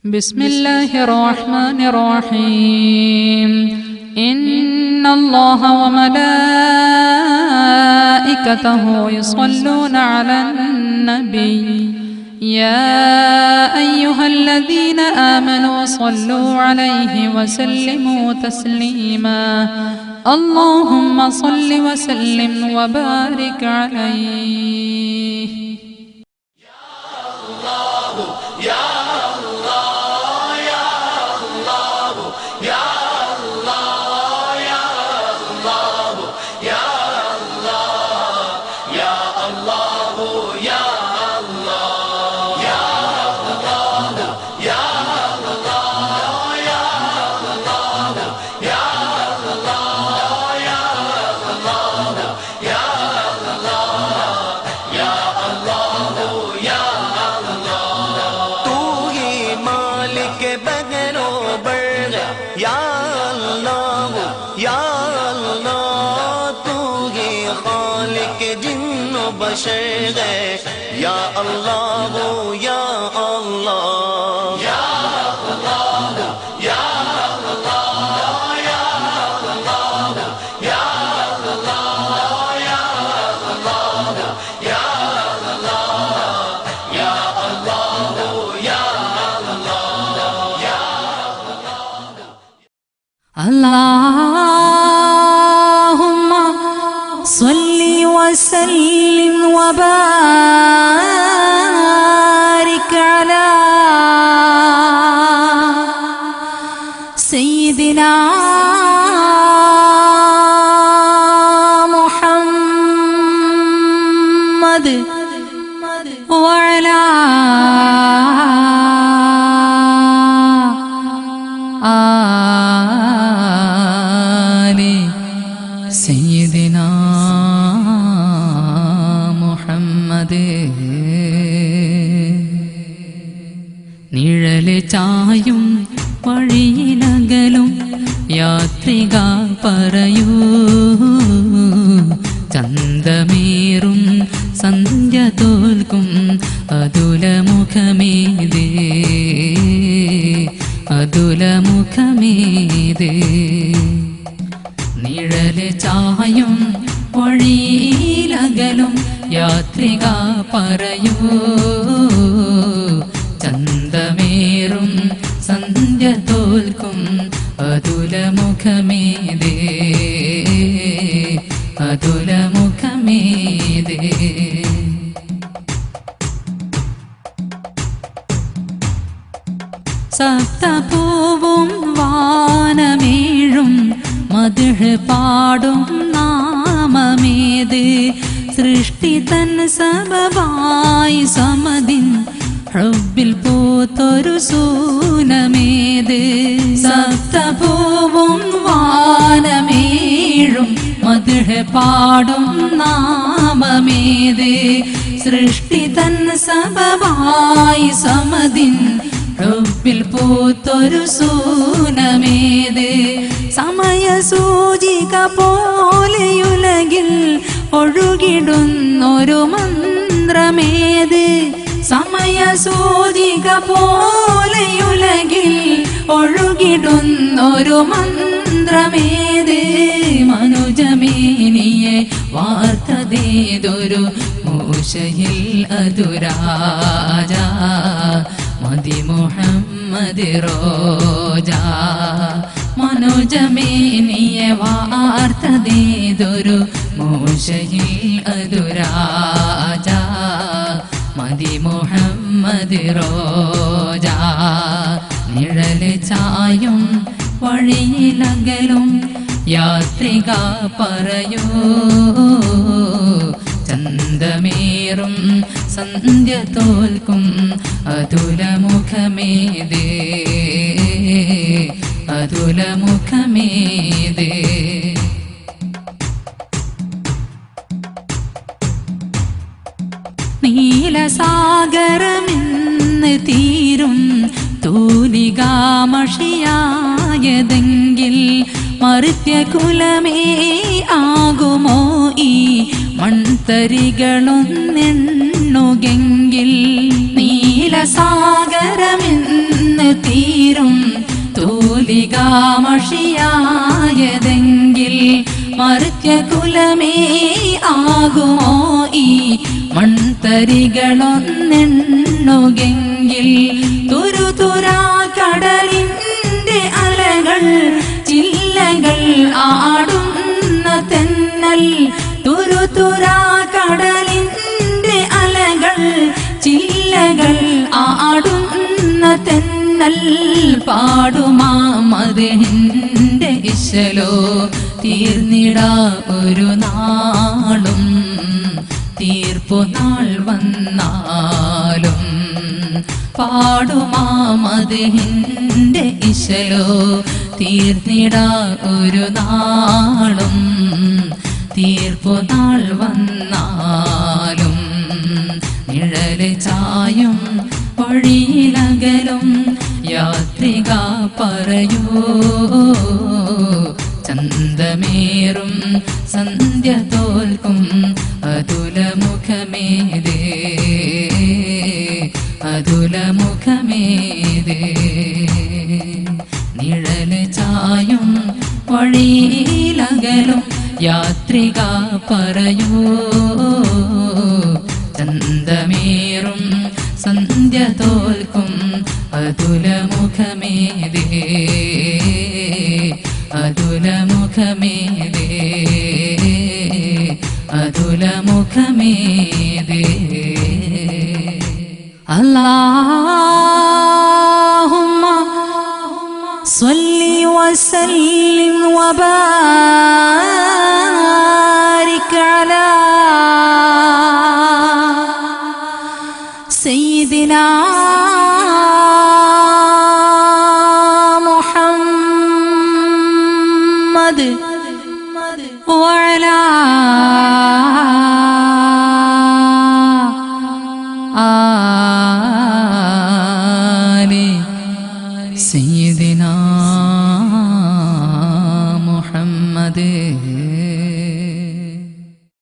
بسم الله الرحمن الرحيم إن الله وملائكته يصلون على النبي يا أيها الذين آمنوا صلوا عليه وسلموا تسليما اللهم صل وسلم وبارك عليه يا बशर है या अल्लाह या अल्लाह या अल्लाह या अल्लाह या अल्लाह या अल्लाह या अल्लाह या अल्लाह या अल्लाह या अल्लाह या अल्लाहुम्मा सल्ली वसल्लिम वबारिक अला सय्यिदिना मुहम्मद वअला आलि सय्यिदिना നിഴല് ചായും വഴിയിലകലും യാത്രിക പറയൂ ചന്തമേറും സന്ധ്യ തോൽക്കും അതുലമുഖമേതേ അതുലമുഖമേതേ നിഴല് ചായും വഴിയിലകലും യാത്രിക പറയൂ ചന്തമേറും സന്ധ്യ തോൽക്കും അതുലമുഖമേതേ അതുലമുഖമേതേ സപ്തപൂവും വാനമേഴും മദ്ഹ് പാടും നാമമേത് സൃഷ്ടി തൻ സബബായി സമദിൻ ഹബ്ബിൽ പൂത്തൊരു സൂനമേത് സപ്തപൂവും വാനമേഴും മദ്ഹ് പാടും നാമമേത് സൃഷ്ടി തൻ സബബായി സമദിൻ ഹബ്ബിൽ പൂത്തൊരു സൂനമേത് സമയ സൂചിക പോലെയുലകിൽ ഒഴുകിടുന്നൊരു മന്ത്രമേത് സമയ സൂചിക പോലെയുലകിൽ ഒഴുകിടുന്നൊരു മന്ത്രമേത് മനുജമേനിയെ വാർത്തതേതൊരു മൂശയിൽ അതുരാജ മദി മുഹമ്മദ് റോജ മനുജമേനിയെ വാർത്തതേതൊരു മൂശയിൽ അതുരാജ മദി മുഹമ്മദ് റോജ നിഴല് ചായും വഴിയിലകലും യാത്രിക പറയൂ ചന്തമേറും സന്ധ്യ തോൽക്കും അതുലമുഖമേതേ അതുലമുഖമേതേ നീലസാഗരമെന്ന് തീരും തൂലികാമഷിയായതെങ്കിൽ മർത്യകുലമേ ആകുമോ ഈ മൺതരികളൊന്നെണ്ണുകെങ്കിൽ നീലസാഗരമെന്ന് അന്ന് തീരും തൂലികാമഷിയായതെങ്കിൽ മർത്യകുലമേ ആകുമോ ഈ മൺതരികളൊന്നെണ്ണുകെങ്കിൽ തുരുതുരാ കടലിന്റെ അലകൾ ചില്ലകൾ ആടുന്ന തെന്നൽ തുരുതുരാ കടലിന്റെ അലകൾ ചില്ലകൾ ആടുന്ന തെന്നൽ പാടുമാ മദഹിന്റെ ഇശലോ തീർന്നിടാ ഒരു നാളും തീർപ്പു നാൾ വന്നാലും പാടുമാ മദഹിന്റെ ഇശലോ തീർന്നിടാ ഒരു നാളും തീർപ്പു നാൾ വന്നാലും നിഴല് ചായും വഴിയിലകലും യാത്രിക പറയൂ ചന്തമേറും സന്ധ്യ തോൽക്കും അതുലമുഖമേതേ അതുലമുഖമേതേ നിഴല് ചായും വഴിയിലകലും യാത്രിക പറയൂ ചന്തമേറും സന്ധ്യ തോൽക്കും അതുലമുഖമേതേ അതുലമുഖമേതേ അതുലമുഖമേതേ അല്ലാഹുമ്മ സ്വല്ലി വസല്ലിം വബാരിക് അലാ സയ്യിദിനാ മുഹമ്മദ് വഅലാ